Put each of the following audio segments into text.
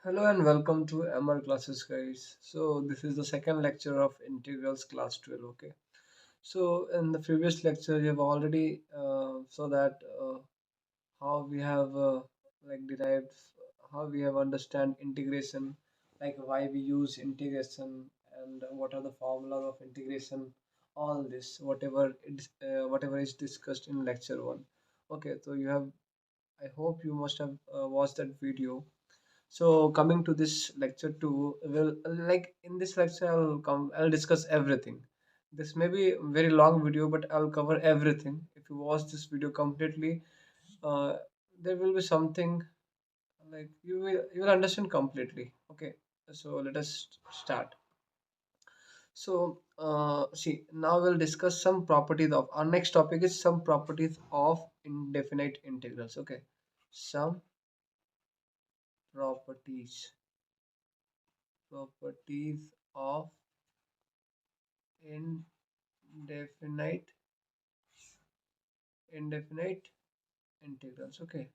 Hello and welcome to MR classes, guys. So this is the second lecture of integrals class 12. Okay. So in the previous lecture, you have already saw that how we have derived, how we have understand integration, like why we use integration and what are the formulas of integration. All this, whatever is discussed in lecture one. Okay. So you have. I hope you must have watched that video. So coming to this lecture two, will like in this lecture I'll discuss everything. This may be a very long video, but I'll cover everything. If you watch this video completely, uh, there will be something like you will understand completely. Okay, so let us start. So see, now we'll discuss some properties of our next topic is some properties of indefinite integrals. Okay, some properties properties of indefinite indefinite integrals. Okay,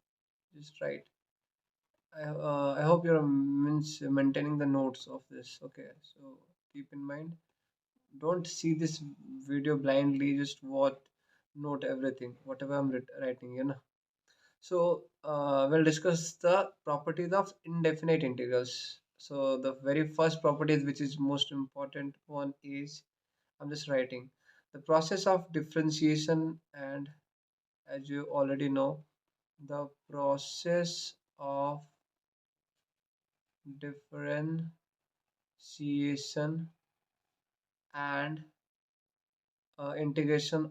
just right. I hope you're means maintaining the notes of this. Okay, so keep in mind, don't see this video blindly, just watch, note everything whatever I'm writing, so we'll discuss the properties of indefinite integrals. So the very first properties, which is most important one, is I'm just writing the process of differentiation. And as you already know, the process of differentiation and integration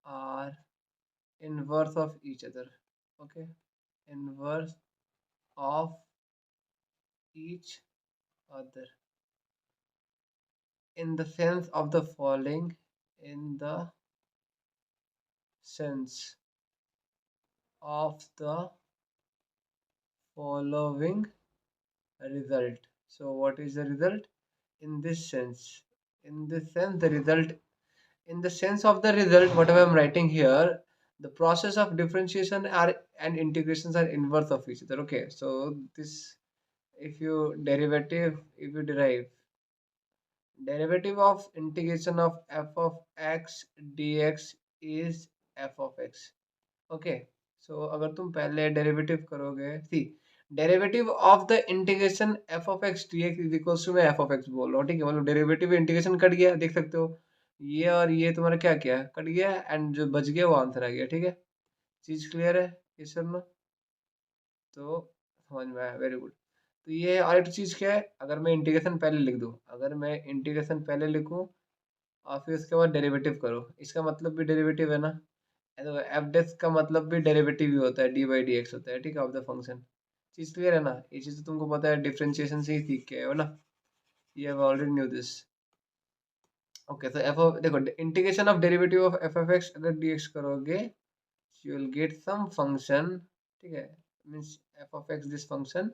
are inverse of each other. Okay, inverse of each other in the sense of the following, in the sense of the following result. So what is the result? In this sense, in this sense, the result, in the sense of the result, whatever I'm writing here, the process of differentiation are and integrations are inverse of each other. Okay, so this, if you derivative of integration of f of x dx is f of x. Okay, so अगर तुम पहले derivative करोगे, see derivative of the integration f of x D x is equals to, मैं f of x बोल रहा हूँ, ठीक है, मतलब डेरिवेटिव इंटीग्रेशन कट गया, देख सकते हो, ये और ये तुम्हारा क्या किया, कट गया, एंड जो बच गया वो आंसर आ गया, ठीक है, चीज क्लियर है, ये सब ना, तो समझ में आया, वेरी गुड। तो ये और एक चीज क्या है, अगर मैं इंटीग्रेशन पहले लिख दूँ, अगर मैं इंटीग्रेशन पहले लिखूँ और फिर उसके बाद डेरिवेटिव करो, इसका मतलब भी डेरिवेटिव है ना, तो एफ डेस्क का मतलब भी डेरिवेटिव ही होता है, डी बाई डी एक्स होता है, ठीक है, ऑफ द फंक्शन। चीज क्लियर है ना, ये चीज तो तुमको पता है, डिफरेंशिएशन से ही सीख के आए हो ना, ये ऑलरेडी न्यू दिस। ओके, तो एफ ऑफ देखो, integration of derivative of F of X अगर डी एक्स करोगे, you will get some function, ठीक है, means F of X this function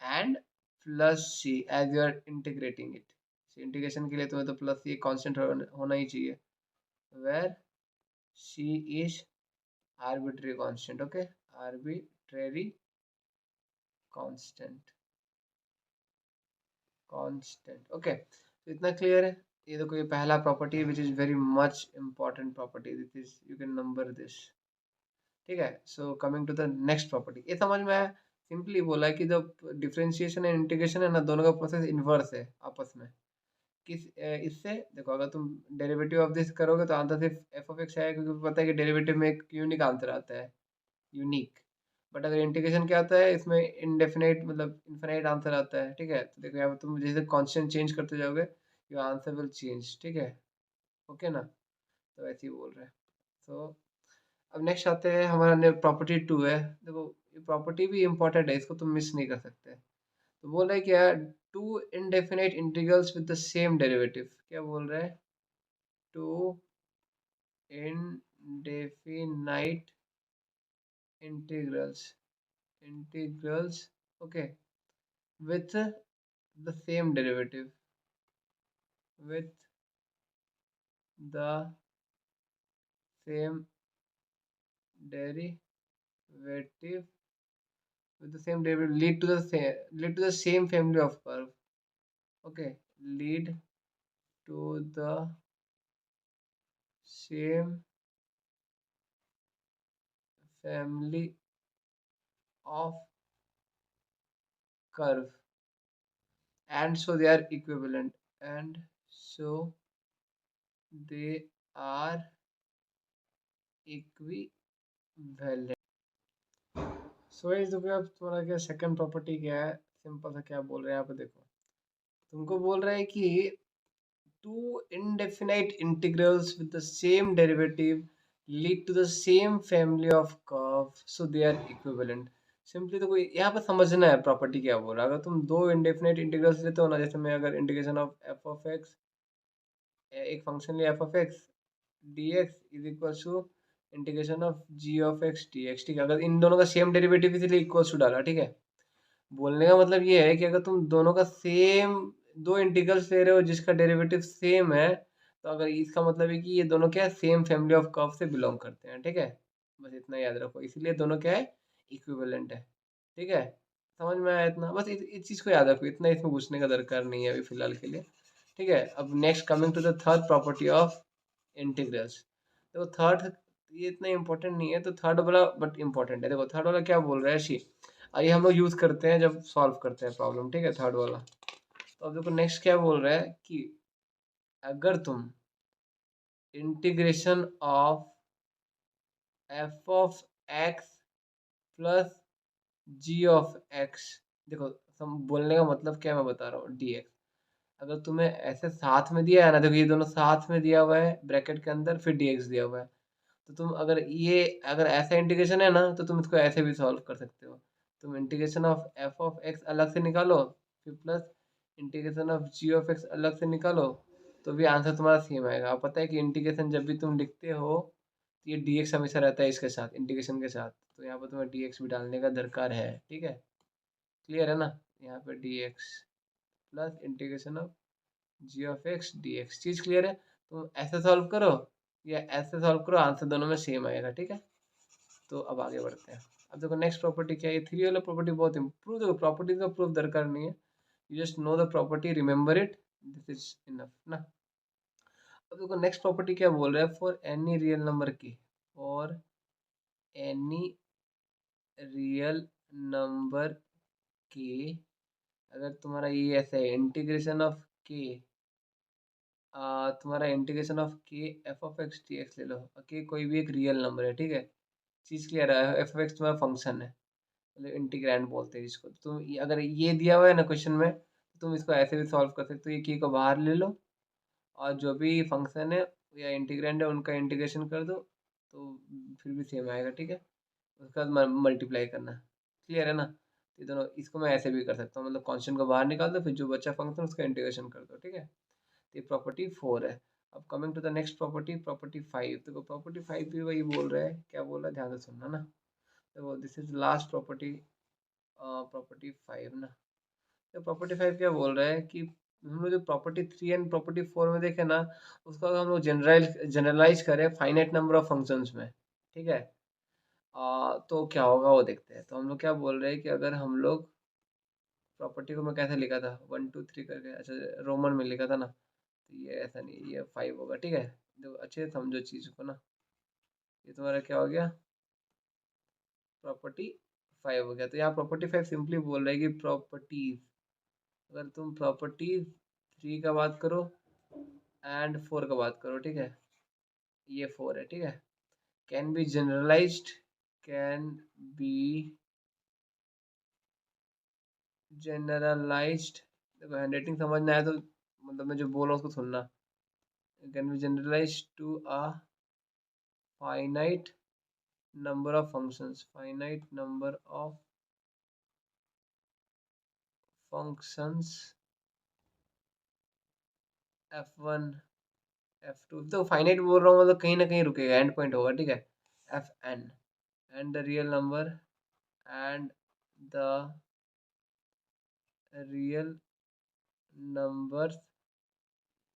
and plus C as you are integrating it. Integration के लिए तुम्हें तो plus सी constant होना ही चाहिए, where C is arbitrary constant. Okay, arbitrary constant. Okay, तो इतना क्लियर है, ये देखो, ये पहला property which is very much important property, this is you can number this, ठीक है। So coming to the next property, ये समझ में आया, सिंपली बोला है कि जब डिफरेंशिएशन एंड इंटीग्रेशन है ना, दोनों का प्रोसेस इन्वर्स है आपस में। इससे देखो, अगर तुम डेरिवेटिव ऑफ दिस करोगे तो आंसर सिर्फ एफ ऑफ एक्स आएगा, क्योंकि पता है कि डेरिवेटिव में एक यूनिक आंसर आता है, यूनिक। बट अगर इंटीग्रेशन क्या आता है, इसमें इनडेफिनेट मतलब इनफिनाइट आंसर आता है, ठीक है। तो देखो, यहाँ पर तुम जैसे कांस्टेंट चेंज करते जाओगे, योर आंसर विल चेंज, ठीक है, ओके ना, तो ऐसे ही बोल रहे हैं। तो अब नेक्स्ट आते हैं, हमारा प्रॉपर्टी टू है, देखो ये प्रॉपर्टी भी इंपॉर्टेंट है, इसको तुम मिस नहीं कर सकते। तो बोल रहे हैं क्या, two indefinite integrals with the same derivative, क्या बोल रहे हैं, two indefinite integrals, okay, with the same derivative, with the same derivative, derivative with the same derivative lead to the same family of curve. Okay, lead to the same family of curve, and so they are equivalent, and so they are equivalent. सो इस देखो अब तुम्हारा क्या second property क्या है, simple सा क्या बोल रहे हैं यहाँ पे देखो, तुमको बोल रहा है कि two indefinite integrals with the same derivative lead to the same family of curve, so they are equivalent. Simply तो कोई यहाँ पे समझना है प्रॉपर्टी क्या बोल रहा है। अगर तुम दो इंडेफिनेट इंटीग्रल्स लेते हो ना, जैसे मैं अगर integration of F of X, एक फंक्शन लिया F of x D x is equal to integration of G of x D X, ठीक है। अगर इन दोनों का सेम डेरिवेटिव इसलिए इक्वल टू डाला, ठीक है। बोलने का मतलब ये है कि अगर तुम दोनों का सेम दो इंटीग्रल्स ले रहे हो जिसका डेरिवेटिव सेम है, तो अगर इसका मतलब है कि ये दोनों क्या है, सेम फैमिली ऑफ कर्व से बिलोंग करते हैं, ठीक है। बस इतना याद रखो, इसीलिए दोनों क्या है, इक्विवेलेंट है, ठीक है। समझ में आया इतना, बस इस चीज़ को याद रखो, इतना इसमें घुसने का दरकार नहीं है अभी फिलहाल के लिए, ठीक है। अब next coming to the third property of integrals. देखो थर्ड, ये इतना इंपॉर्टेंट नहीं है, तो थर्ड वाला बट इंपॉर्टेंट है। देखो थर्ड वाला क्या बोल रहा है, शी आइए हम लोग यूज करते हैं जब सॉल्व करते हैं प्रॉब्लम, ठीक है, थर्ड वाला। तो अब देखो नेक्स्ट क्या बोल रहा है कि अगर तुम integration of F of X plus G of X, देखो हम बोलने का मतलब क्या मैं बता रहा हूँ, डी एक्स, अगर तुम्हें ऐसे साथ में दिया है ना, देखो ये दोनों साथ में दिया हुआ है ब्रैकेट के अंदर, फिर डी एक्स दिया हुआ है, तो तुम अगर ये अगर ऐसा इंटीग्रेशन है ना, तो तुम इसको ऐसे भी सॉल्व कर सकते हो। तुम integration of F of X अलग से निकालो, फिर plus integration of G of X अलग से निकालो, तो भी आंसर तुम्हारा सेम आएगा। अब पता है कि इंटीग्रेशन जब भी तुम लिखते हो, तो ये डी एक्स हमेशा रहता है इसके साथ, इंटीग्रेशन के साथ, तो यहाँ पर तुम्हें डी एक्स भी डालने का दरकार है, ठीक है। क्लियर है ना, यहाँ पे D X plus integration of G of x D x, चीज़ क्लियर है। तो ऐसे सॉल्व करो या ऐसे सॉल्व करो, आंसर दोनों में सेम आएगा, ठीक है। तो अब आगे बढ़ते हैं। अब देखो नेक्स्ट प्रॉपर्टी क्या है, ये थ्री वाला प्रॉपर्टी बहुत इम्प्रूव, देखो प्रॉपर्टी का प्रूफ दरकार नहीं है, you just know the property, remember it, this is enough ना। अब देखो नेक्स्ट प्रॉपर्टी क्या बोल रहा है, फॉर एनी रियल नंबर की, फॉर एनी रियल नंबर के, अगर तुम्हारा ये ऐसा है इंटीग्रेशन ऑफ के, तुम्हारा इंटीग्रेशन ऑफ के F of x D x ले लो, के कोई भी एक रियल नंबर है, ठीक है। चीज़ क्लियर है, एफ ऑफ एक्स तुम्हारा फंक्शन है, मतलब इंटीग्रैंड बोलते हैं जिसको। तुम अगर ये दिया हुआ है ना क्वेश्चन में, तो तुम इसको ऐसे भी सॉल्व कर सकते हो, ये की को बाहर ले लो और जो भी फंक्शन है या इंटीग्रैंड है उनका इंटीग्रेशन कर दो, तो फिर भी सेम आएगा, ठीक है। उसके बाद मल्टीप्लाई करना, क्लियर है ना। तो ये दोनों, इसको मैं ऐसे भी कर सकता हूँ, मतलब कॉन्स्टेंट को बाहर निकाल दो, फिर जो बच्चा फंक्शन उसका इंटीग्रेशन कर दो, ठीक है। तो ये प्रॉपर्टी 4 है। अब coming to the next property, property 5। देखो प्रॉपर्टी 5 भी वही बोल रहा है, क्या बोल रहा है ध्यान से सुनना ना। देखो this is last property, property 5 ना। तो प्रॉपर्टी 5 क्या बोल रहा है कि हम लोग जो प्रॉपर्टी 3 एंड प्रॉपर्टी 4 में देखे ना, उसको अगर हम लोग जनरलाइज करें फाइनाइट नंबर ऑफ फंक्शंस में, ठीक है। तो क्या होगा वो देखते हैं। तो हम लोग क्या बोल रहे हैं कि अगर हम लोग प्रॉपर्टी को मैं कैसे लिखा था, 1 2 3 करके, अच्छा रोमन में लिखा था ना, तो ये ऐसा नहीं, ये 5 होगा, ठीक है। देखो अच्छे से समझो चीज़ को ना, ये तुम्हारा क्या हो गया, प्रॉपर्टी 5 हो गया। तो यहाँ प्रॉपर्टी 5 सिंपली बोल रहा है कि प्रॉपर्टीज, अगर तुम प्रॉपर्टीज 3 का बात करो एंड 4 का बात करो, ठीक है, ये 4 है, ठीक है। Can be generalized, can be generalized, देखो हैंडराइटिंग समझ में आया तो मतलब मैं जो बोल रहा हूँ उसको सुनना। Can be generalized to a finite number of functions, finite number of functions f1 f2, तो फाइनाइट बोल रहा हूँ मतलब कहीं ना कहीं रुकेगा, एंड पॉइंट होगा, ठीक है। fn and the real number, and the real number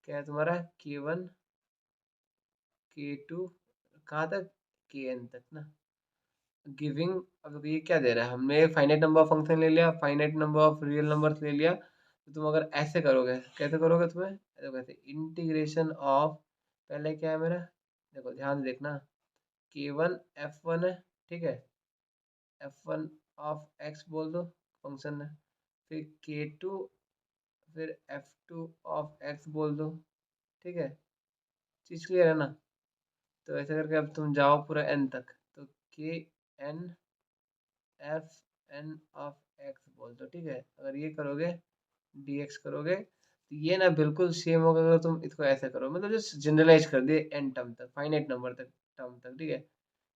क्या है तुम्हारा, k1 k2, कहाँ तक, kn तक ना। गिविंग, अब ये क्या दे रहा है, हमने फाइनाइट नंबर ऑफ फंक्शन ले लिया, finite number of real numbers ले लिया, तो तुम अगर ऐसे करोगे, कैसे करोगे तुम्हें, देखो कैसे इंटीग्रेशन ऑफ, पहले क्या है मेरा, देखो ध्यान से देखना, k1 f1 है, ठीक है, f1 ऑफ x बोल दो, फंक्शन है, फिर k2, फिर f2 ऑफ x बोल दो, ठीक है, चीज क्लियर है ना। तो ऐसे करके अब तुम जाओ पूरा n तक, तो k n F N of x बोल दो, ठीक है, अगर ये करोगे dx करोगे तो ये ना बिल्कुल सेम होगा अगर तुम इसको ऐसे करो, मतलब जस्ट जनरलाइज कर दिए एन टर्म तक, फाइनाइट नंबर तक, टर्म तक, ठीक है,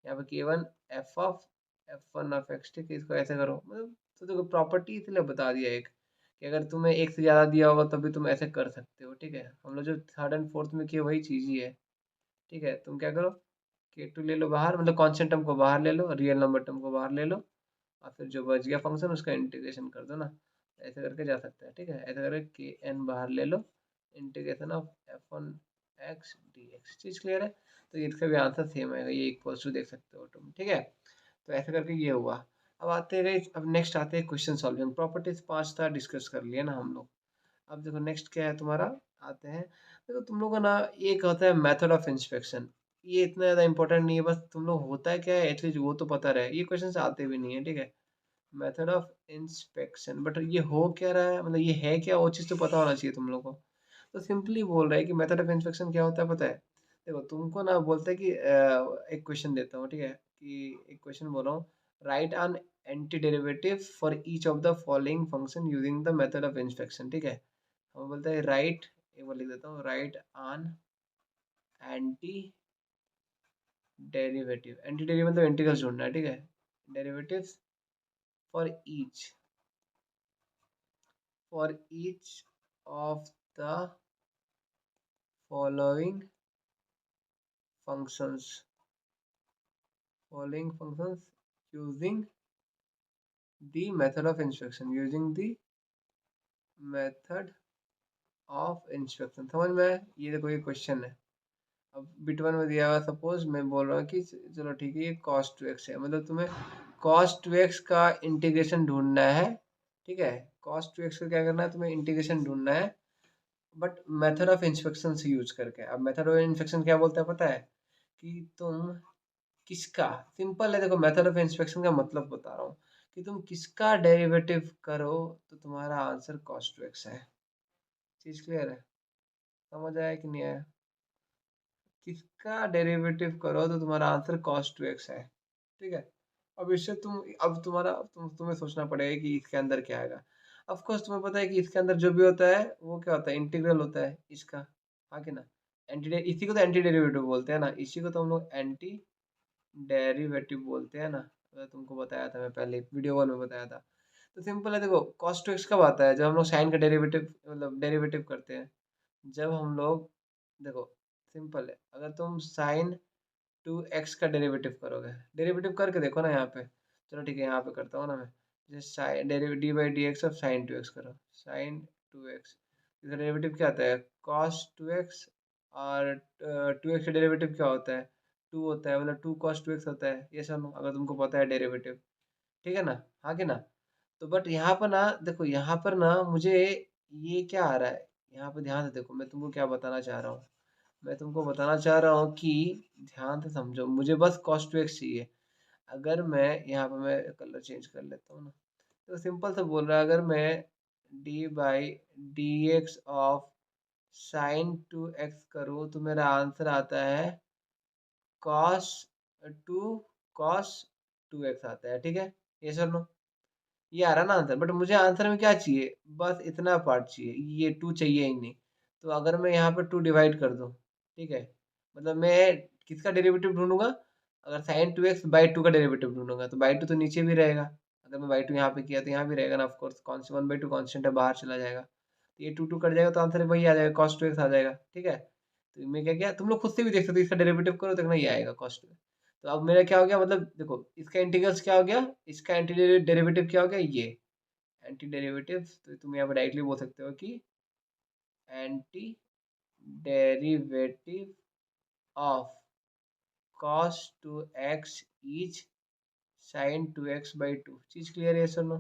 यहाँ पे k1 F of f1 of x, ठीक है, इसको ऐसे करो, मतलब तो देखो प्रॉपर्टी इसलिए बता दिया एक, कि अगर तुम्हें एक से ज़्यादा दिया होगा तभी तुम ऐसे कर सकते हो, ठीक है, हम लोग जो थर्ड एंड फोर्थ में किए वही चीज़ ही है, ठीक है, तुम क्या करो, k2 ले लो बाहर, मतलब कॉन्स्टेंट टर्म को बाहर ले लो, रियल नंबर टर्म को बाहर ले लो, और फिर जो बच गया फंक्शन उसका इंटीग्रेशन कर दो ना, ऐसे करके जा सकता है, ठीक है, ऐसे करके के एन बाहर ले लो, integration of f one x D x, चीज़ क्लियर है, तो इसका भी आंसर सेम आएगा, ये इक्वल्स टू देख सकते हो तुम, ठीक है, तो ऐसे करके ये हुआ। अब आते हैं, अब नेक्स्ट आते हैं क्वेश्चन सॉल्विंग, प्रॉपर्टीज 5 था डिस्कस कर लिया ना हम लोग, अब देखो नेक्स्ट क्या है तुम्हारा, आते हैं, देखो तुम लोग का ना एक होता है मेथड ऑफ इंस्पेक्शन, ये इतना ज़्यादा इंपॉर्टेंट नहीं है, बस तुम लोग होता है क्या है एटलीस्ट वो तो पता रहे, ये क्वेश्चन आते भी नहीं है, ठीक है, मेथड ऑफ इंस्पेक्शन, बट ये हो क्या रहा है, मतलब ये है क्या, वो चीज़ तो पता होना चाहिए तुम लोग को, तो सिंपली बोल रहा है कि मेथड ऑफ इंस्पेक्शन क्या होता है पता है, देखो तुमको ना बोलते हैं कि एक क्वेश्चन देता हूँ, ठीक है, कि एक क्वेश्चन बोल रहा हूँ, right on anti derivative for each of the following function using the method of inspection, ठीक है, हम बोलते हैं राइट, एक बार लिख देता हूँ, right on anti derivative, anti derivative मतलब इंटीग्रल ढूंढना है, ठीक है, derivatives for each of the following functions using the method of inspection, समझ में आया? ये देखो ये क्वेश्चन है, अब बिट वन में दिया हुआ, सपोज मैं बोल रहा हूँ कि चलो ठीक है, ये cos 2x है, मतलब तुम्हें cos 2x का इंटीग्रेशन ढूंढना है, ठीक है, cos 2x का क्या करना है, तुम्हें इंटीग्रेशन ढूंढना है, बट मेथड ऑफ इंस्पेक्शन से यूज करके, अब मेथड ऑफ इंस्पेक्शन क्या बोलता है पता है, कि तुम किसका, सिंपल है, देखो मेथड ऑफ इंस्पेक्शन का मतलब बता रहा हूँ, कि तुम किसका डेरिवेटिव करो तो तुम्हारा आंसर cos 2x है, चीज क्लियर है, समझ आया कि नहीं आया, किसका डेरिवेटिव करो तो तुम्हारा आंसर cos 2x है, ठीक है, अब इससे तुम, अब तुम्हें सोचना पड़ेगा कि इसके अंदर क्या आएगा, ऑफ कोर्स तुम्हें पता है कि इसके अंदर जो भी होता है वो क्या होता है, इंटीग्रल होता है इसका, हाँ कि ना, इसी को तो एंटी डेरिवेटिव बोलते हैं ना, इसी को तो हम लोग एंटी डेरिवेटिव बोलते हैं ना, अगर तुमको बताया था मैं पहले वीडियो कॉल में बताया था, तो सिंपल है, देखो cos 2x कब आता है, जब हम लोग साइन का डेरिवेटिव, मतलब डेरिवेटिव करते हैं, जब हम लोग, देखो सिंपल है, अगर तुम साइन 2x का डेरिवेटिव करोगे, डेरिवेटिव करके देखो ना यहाँ पे, चलो ठीक है यहाँ पे करता हूँ ना मैं, जैसे sine derivative D by D X of sine 2x करो, साइन 2x, इसका डेरिवेटिव क्या आता है cos 2x, और 2x का डेरिवेटिव क्या होता है, 2 होता है, मतलब 2 cos 2x होता है, ये सब अगर तुमको पता है डेरिवेटिव, ठीक है ना, हाँ कि ना, तो बट यहाँ पर ना देखो, यहाँ पर ना मुझे ये क्या आ रहा है, यहाँ पे ध्यान से देखो, मैं तुमको क्या बताना चाह रहा हूँ, मैं तुमको बताना चाह रहा हूँ कि ध्यान से समझो, मुझे बस cos 2x चाहिए, अगर मैं यहाँ पे, मैं कलर चेंज कर लेता हूँ ना, तो सिंपल सा बोल रहा है, अगर मैं D by D X of sine 2x करूँ तो मेरा आंसर आता है cos 2 cos 2x आता है, ठीक है, ये सर नो, ये आ रहा ना आंसर, बट मुझे आंसर में क्या चाहिए, बस इतना पार्ट चाहिए, ये 2 चाहिए ही नहीं, तो अगर मैं यहाँ पर 2 डिवाइड कर दूँ, ठीक है, मतलब मैं किसका डेरिवेटिव ढूंढूंगा, अगर साइन 2x बाई 2 का डेरिवेटिव ढूंढूंगा तो बाई 2 तो नीचे भी रहेगा, अगर मैं बाई 2 यहाँ पे किया तो यहाँ भी रहेगा ना, ऑफकोर्स कॉन्स 1/2 कॉन्स्टेंट है, बाहर चला जाएगा, तो ये 2 कट जाएगा तो आंसर वही आ जाएगा, cos 2x आ जाएगा, ठीक है, तो मैं क्या किया, तुम लोग खुद से भी देख सकते हो, इसका डेरिवेटिव करो देखना ये आएगा cos 2x, तो अब मेरा क्या हो गया, मतलब देखो इसका इंटीग्रल्स क्या हो गया, इसका एंटी डेरिवेटिव क्या हो गया, ये एंटी डेरिवेटिव, तो तुम यहाँ पे डायरेक्टली बोल सकते हो कि anti derivative of cos 2x is sine 2x/2। चीज क्लियर है सुनो?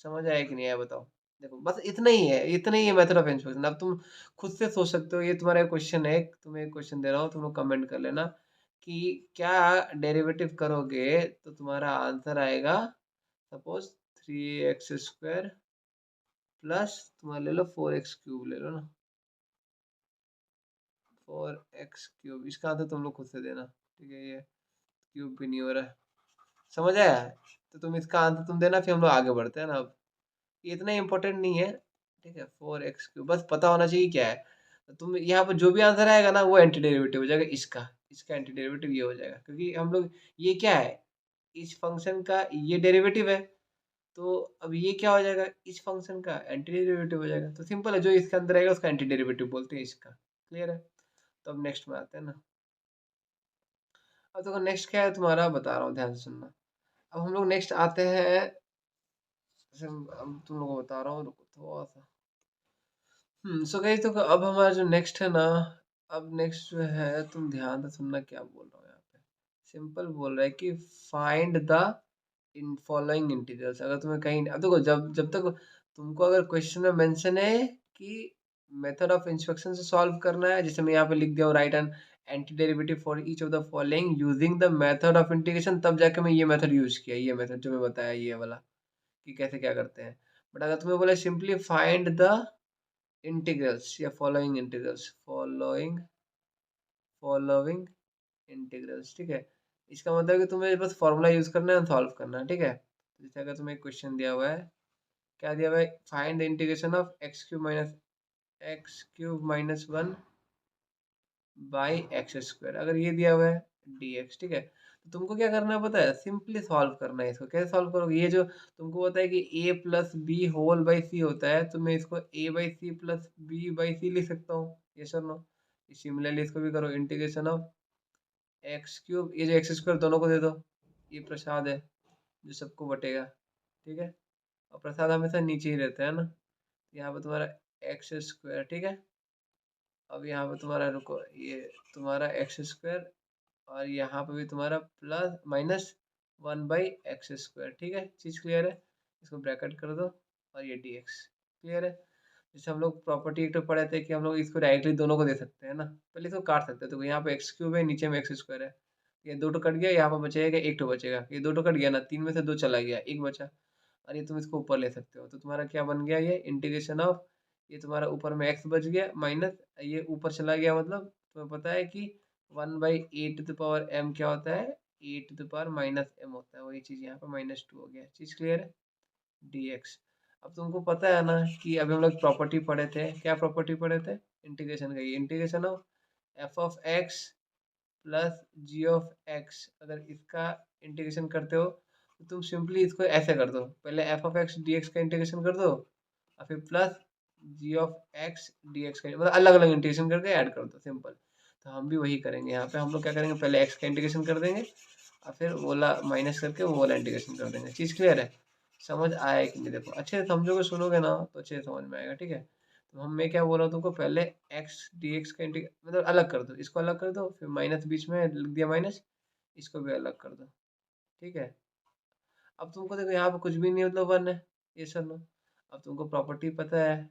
समझ आया कि नहीं आया बताओ? देखो बस इतना ही है मेथड ऑफ इंस्पेक्शन। अब तुम खुद से सोच सकते हो, ये तुम्हारा क्वेश्चन है, तुम्हें एक क्वेश्चन दे रहा हूँ, तुम लोग कमेंट कर लेना कि क्या डेरिवेटिव करोगे तो तुम्हारा आंसर आएगा। सपोज 3x² प्लस तुम्हारा ले लो 4x³ ले लो ना, 4x³। इसका आंसर तुम लोग खुद से देना, ठीक है? ये क्यूब भी नहीं हो रहा है, समझ आया? तो तुम इसका आंसर तुम देना, फिर हम लोग आगे बढ़ते हैं ना। अब ये इतना इंपॉर्टेंट नहीं है, ठीक है? 4x³ बस पता होना चाहिए क्या है। तो तुम यहाँ पर जो भी आंसर आएगा ना वो एंटी डेरिवेटिव हो जाएगा इसका। इसका एंटी डेरिवेटिव ये हो जाएगा, क्योंकि हम लोग ये क्या है, इस फंक्शन का ये डेरिवेटिव है। तो अब ये क्या हो जाएगा, इस फंक्शन का एंटी डेरिवेटिव हो जाएगा। तो सिंपल है, जो इसके अंदर आएगा उसका एंटी डेरिवेटिव बोलते हैं इसका। क्लियर है? तो अब नेक्स्ट में आते हैं ना। अब देखो नेक्स्ट क्या है तुम्हारा, बता रहा हूँ, ध्यान से सुनना। अब हम लोग नेक्स्ट आते हैं, अब तुम लोगों को बता रहा हूँ, रुको थोड़ा सा। सो गाइस, तो अब हमारा जो नेक्स्ट है ना, अब नेक्स्ट जो है, तुम ध्यान से सुनना क्या बोल रहा हूँ यहाँ पे। सिंपल बोल रहा है कि find the in following integrals. अगर तुम्हें कहीं, अब देखो, जब जब तक तुमको अगर क्वेश्चन में मेंशन है कि मेथड ऑफ इंस्पेक्शन से सॉल्व करना है, जैसे मैं यहाँ पे लिख दिया हूँ, right an anti derivative for each of the following using the method of integration, तब जाके मैं ये मेथड यूज किया, ये मेथड जो मैं बताया ये वाला, कि कैसे क्या करते हैं। बट अगर तुम्हें बोला सिंपली फाइंड द इंटीग्रल्स या फॉलोइंग इंटीग्रल्स, ठीक है? इसका मतलब कि तुम्हें बस फॉर्मूला यूज करना है, सॉल्व करना है, ठीक है? जैसे अगर तुम्हें क्वेश्चन दिया हुआ है, क्या दिया हुआ है, find the integration of x³ - 1 by x², अगर ये दिया हुआ है dx, ठीक है? तो तुमको क्या करना है पता है, सिंपली सॉल्व करना है इसको। कैसे सॉल्व करोगे, ये जो तुमको पता है कि a plus b whole by c होता है, तो मैं इसको a/c प्लस b/c लिख सकता हूँ, ये सर नो। सिमिलरली इसको भी करो, इंटीग्रेशन ऑफ x³, ये जो x² दोनों को दे दो, ये प्रसाद है जो सबको बटेगा, ठीक है? और प्रसाद हमेशा नीचे ही रहता है ना। यहाँ पे तुम्हारा x², ठीक है? अब यहाँ पे तुम्हारा, रुको, ये तुम्हारा x², और यहाँ पे भी तुम्हारा प्लस माइनस 1/x², ठीक है? चीज क्लियर है? इसको ब्रैकेट कर दो, और ये dx क्लियर है? जैसे हम लोग प्रॉपर्टी एक तो पढ़े थे कि हम लोग इसको डायरेक्टली दोनों को दे सकते हैं ना, पहले इसको काट सकते हैं। तो यहाँ पे x³ है, नीचे में x² है, ये दो तो कट गया, यहाँ पे बचेगा एक तो बचेगा, ये दो तो कट गया ना, तीन में से दो चला गया, एक बचा। और ये तुम इसको ऊपर ले सकते हो, तो तुम्हारा क्या बन गया, ये इंटीग्रेशन ऑफ, ये तुम्हारा ऊपर में x बच गया, माइनस ये ऊपर चला गया, मतलब तुम्हें पता है कि 1/a⁻m क्या होता है, a⁻−m होता है, वही चीज यहाँ पे -2 हो गया। चीज क्लियर है? dx। अब तुमको पता है ना कि अभी हम लोग प्रॉपर्टी पढ़े थे, क्या प्रॉपर्टी पढ़े थे, इंटीग्रेशन का, ये integration of f(x) plus g(x), अगर इसका इंटीग्रेशन करते हो तो तुम सिंपली इसको ऐसे कर दो, पहले f(x) dx का इंटीग्रेशन कर दो, और फिर प्लस g(x) dx का, मतलब अलग अलग इंटीग्रेशन करके ऐड कर दो, सिंपल। तो हम भी वही करेंगे, यहाँ पे हम लोग क्या करेंगे, पहले x का इंटीग्रेशन कर देंगे, और फिर वो वाला माइनस करके वो वाला इंटीग्रेशन कर देंगे। चीज़ क्लियर है? समझ आया कि नहीं? देखो अच्छे से समझोगे, सुनोगे ना तो अच्छे से समझ में आएगा, ठीक है? तो मैं क्या बोल रहा हूँ तुमको, पहले x dx का इंटीग्रेशन मतलब अलग कर दो, इसको अलग कर दो, फिर माइनस बीच में लिख दिया माइनस, इसको भी अलग कर दो, ठीक है? अब तुमको देखो यहाँ पे कुछ भी नहीं, मतलब 1 है, ये सब लो। अब तुमको प्रॉपर्टी पता है,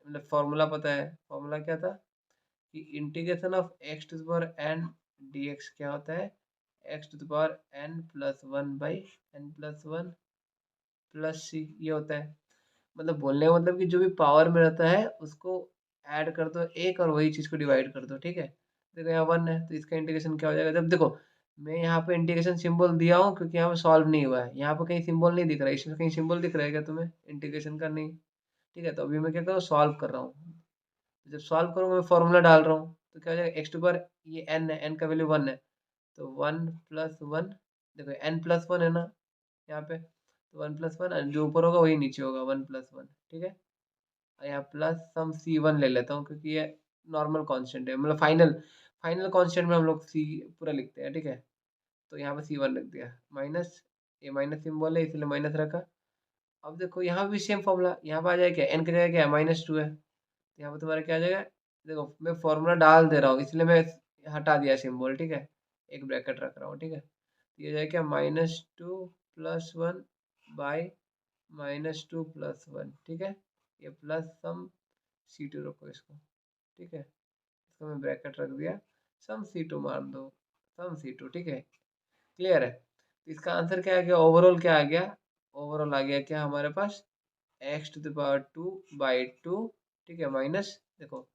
मतलब फॉर्मूला पता है, फॉर्मूला क्या था कि integration of x to the power n dx क्या होता है, x to the power n plus 1/n+1 plus c, ये होता है। मतलब बोलने का मतलब कि जो भी पावर में रहता है उसको ऐड कर दो एक, और वही चीज़ को डिवाइड कर दो, ठीक है? देखो यहाँ 1 है, तो इसका इंटीग्रेशन क्या हो जाएगा, जब देखो मैं यहाँ पे इंटीग्रेशन सिंबल दिया हूँ क्योंकि यहाँ पे सॉल्व नहीं हुआ है, यहाँ पे कहीं सिंबल नहीं दिख रहा है, इसमें कहीं सिंबल दिख रहा है क्या तुम्हें इंटीग्रेशन का? नहीं, ठीक है? तो अभी मैं क्या कर रहा हूँ, सॉल्व कर रहा हूँ। जब सॉल्व करूँगा मैं फॉर्मूला डाल रहा हूँ, तो क्या हो जाएगा, x टू पावर, ये n है, n का वैल्यू 1 है, तो 1+1, देखो n+1 है ना यहाँ पे, तो 1+1, जो ऊपर होगा वही नीचे होगा, 1+1, ठीक है? और यहाँ प्लस सम C1 ले लेता हूँ, क्योंकि ये नॉर्मल कांस्टेंट है, मतलब फाइनल फाइनल कांस्टेंट में हम लोग C पूरा लिखते हैं, ठीक है? तो यहाँ पे C1 लिख दिया, माइनस, ये माइनस सिंबल है इसलिए माइनस रखा। अब देखो यहाँ भी सेम फॉर्मूला, यहाँ पे आ जाएगा क्या, n की जगह क्या है, -2 है, तो यहाँ पे तुम्हारा क्या आ जाएगा, देखो मैं फॉर्मूला डाल दे रहा हूँ इसलिए मैं हटा दिया सिंबल, ठीक है? एक ब्रैकेट रख रहा हूँ, ठीक है? ये जाए क्या -2 + 1 बाई -2 + 1, ठीक है। ये प्लस सम C2 रखो इसको, ठीक है, इसको मैं ब्रैकेट रख दिया, सम C2 मार दो, सम C2, ठीक है, क्लियर है। तो इसका आंसर क्या आ गया, ओवरऑल क्या आ गया, ओवरऑल आ गया क्या हमारे पास x⁻²/2, ठीक है, माइनस, देखो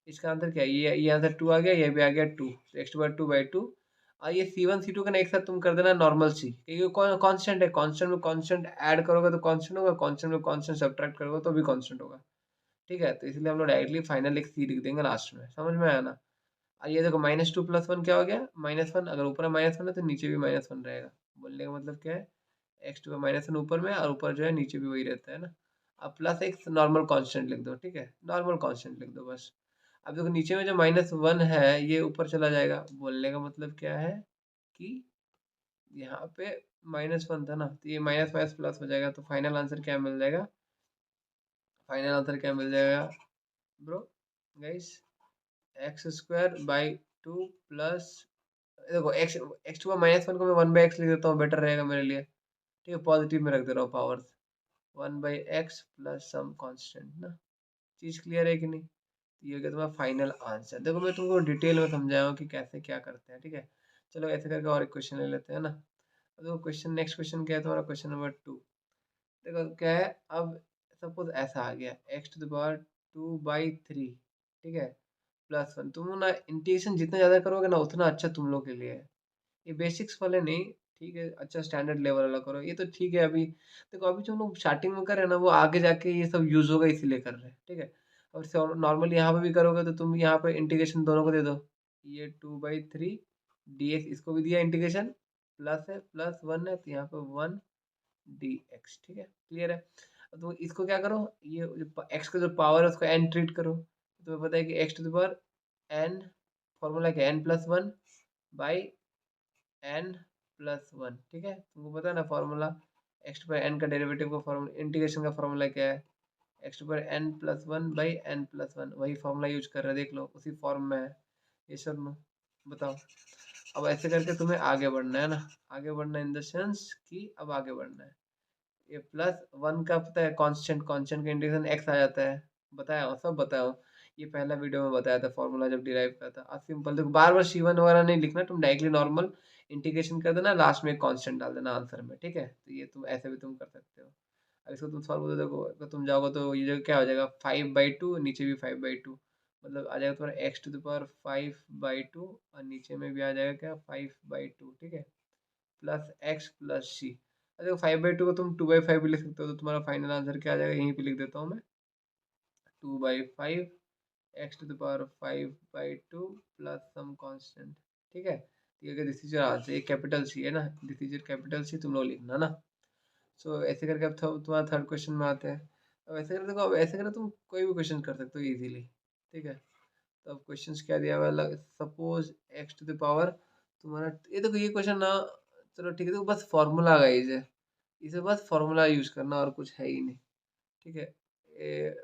इसका आंसर क्या है, ये आंसर 2 आ गया, ये भी आ गया 2, तो x⁻2/2। और ये C1 C2 का ना एक साथ तुम कर देना नॉर्मल सी, क्योंकि कांस्टेंट है, कांस्टेंट में कांस्टेंट ऐड करोगे तो कांस्टेंट होगा, कांस्टेंट में कांस्टेंट सब्ट्रैक्ट करोगे तो भी कांस्टेंट होगा, ठीक है। तो इसलिए हम लोग डायरेक्टली फाइनल एक सी लिख देंगे लास्ट में, समझ में आया ना। और ये देखो -2 + 1 क्या हो गया, -1, अगर ऊपर -1 है तो नीचे भी -1 रहेगा, बोलने का मतलब क्या है, x2 का -1 ऊपर में और ऊपर जो है नीचे भी वही रहता है ना। अब प्लस एक नॉर्मल कांस्टेंट लिख दो, ठीक है, नॉर्मल कांस्टेंट लिख दो बस। अब देखो नीचे में जो -1 है ये ऊपर चला जाएगा, बोलने का मतलब क्या है कि यहाँ पे -1 था ना, तो ये माइनस माइनस प्लस हो जाएगा, तो फाइनल आंसर क्या मिल जाएगा, फाइनल आंसर क्या मिल जाएगा ब्रो गाइस, x² / 2 प्लस, देखो x2 का -1 को मैं 1/x लिख देता हूँ, बेटर रहेगा मेरे लिए, ठीक है, पॉजिटिव में रख दे रहा हूँ powers, 1/x plus some constant ना। चीज क्लियर है कि नहीं, तो ये हो गया तुम्हारा फाइनल आंसर। देखो मैं तुमको डिटेल में समझाया हूँ कि कैसे क्या करते हैं, ठीक है। चलो ऐसे करके और एक क्वेश्चन ले लेते हैं ना। अब देखो क्वेश्चन, नेक्स्ट क्वेश्चन क्या है तुम्हारा, क्वेश्चन नंबर 2। देखो क्या है, अब सपोज ऐसा आ गया x⁻2/3, ठीक है, +1, तुम ना इंटीग्रेशन जितना ज़्यादा करोगे ना उतना अच्छा तुम लोग के लिए है। ये बेसिक्स वाले नहीं, ठीक है, अच्छा स्टैंडर्ड लेवल वाला करो, ये तो ठीक है। अभी देखो अभी जो लोग स्टार्टिंग में कर रहे हैं ना वो आगे जाके ये सब यूज होगा इसीलिए कर रहे हैं, ठीक है। और नॉर्मली यहाँ पे भी करोगे तो तुम यहाँ पे इंटीग्रेशन दोनों को दे दो, ये 2/3 dx, इसको भी दिया इंटीग्रेशन, प्लस है +1 है तो यहाँ पे 1 dx, ठीक है, क्लियर है। तो इसको क्या करो, ये x का जो पावर है उसको n ट्रीट करो, तो तुम्हें पता है कि x⁻n, फॉर्मूला क्या है, n+1 बाई n+1, ठीक है, तुमको पता है ना फॉर्मूला, x⁻n का डेरिवेटिव का फॉर्मूला, इंटीग्रेशन का फॉर्मूला क्या है, x⁻n+1/n+1, वही फॉर्मूला यूज कर रहे हैं, देख लो उसी फॉर्म में है, ये सब नो, बताओ। अब ऐसे करके तुम्हें आगे बढ़ना है ना, आगे बढ़ना इन द सेंस कि अब आगे बढ़ना है। ये +1 का पता है कांस्टेंट, कांस्टेंट का इंटीग्रेशन x आ जाता है, बताया हूँ, सब बताया हूँ, ये पहला वीडियो में बताया था फॉर्मूला जब डिराइव किया था। अब सिंपल देखो, बार बार C1 वगैरह नहीं लिखना, तुम डायरेक्टली नॉर्मल इंटीग्रेशन कर देना, लास्ट में एक कांस्टेंट डाल देना आंसर में, ठीक है। तो ये तुम ऐसे भी तुम कर सकते हो। अब इसको तुम सॉल्व देखो, अगर तुम जाओगे तो ये जो क्या हो जाएगा 5/2, नीचे भी 5/2, मतलब आ जाएगा तुम्हारा x⁻5/2, और नीचे में भी आ जाएगा क्या 5/2, ठीक है, प्लस एक्स प्लस सी। अरे 5/2 को तुम 2/5 भी लिख सकते हो, तो तुम्हारा फाइनल आंसर क्या आ जाएगा, यहीं पे लिख देता हूँ मैं, 2/5 x⁻5/2 प्लस सम कांस्टेंट, ठीक है। ठीक है, दिस इज योर आंसर, ये कैपिटल सी है ना, this is your capital C, तुम लोग लिखना ना। सो ऐसे करके अब तुम्हारा थर्ड क्वेश्चन में आते हैं। अब ऐसे करके देखो, अब ऐसे करके तुम कोई भी क्वेश्चन कर सकते हो इजीली, ठीक है। तो अब क्वेश्चन क्या दिया हुआ है, सपोज x⁻, तुम्हारा ये देखो ये क्वेश्चन ना, चलो ठीक है, देखो बस फॉर्मूला गाइस है, इसे बस फॉर्मूला यूज करना और कुछ है ही नहीं, ठीक है,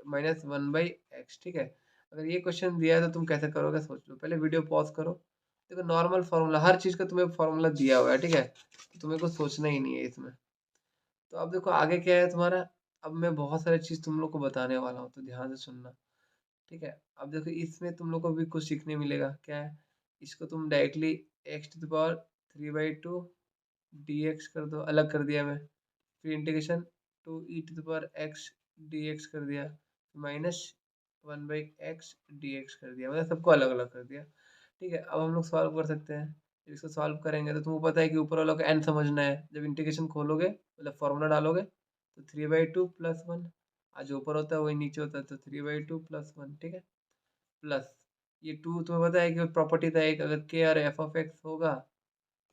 -1/x, ठीक है। अगर ये क्वेश्चन दिया है तो तुम कैसे करोगे सोच लो, पहले वीडियो पॉज करो, देखो नॉर्मल फॉर्मूला, हर चीज का तुम्हें फॉर्मूला दिया हुआ है, ठीक है, तो तुम्हें कुछ सोचना ही नहीं है इसमें। तो अब देखो आगे क्या है तुम्हारा, अब मैं बहुत सारी चीज तुम लोग को बताने वाला हूँ, तो ध्यान से सुनना, ठीक है। अब देखो इसमें तुम लोग को भी कुछ सीखने मिलेगा, क्या है, इसको तुम डायरेक्टली x⁻3/2 dx कर दो, अलग कर दिया मैं, फिर इंटीग्रेशन 2e⁻x dx कर दिया, -1/x dx कर दिया, मतलब सबको अलग अलग कर दिया, ठीक है। अब हम लोग सॉल्व कर सकते हैं, जब इसको सॉल्व करेंगे तो तुमको पता है कि ऊपर वाला को n समझना है, जब इंटीग्रेशन खोलोगे मतलब फॉर्मूला डालोगे तो 3/2 + 1, आज जो ऊपर होता है वही नीचे होता है, तो 3/2 + 1, ठीक है, प्लस ये 2 तुम्हें पता है कि प्रॉपर्टी था एक, अगर k और f(x) होगा,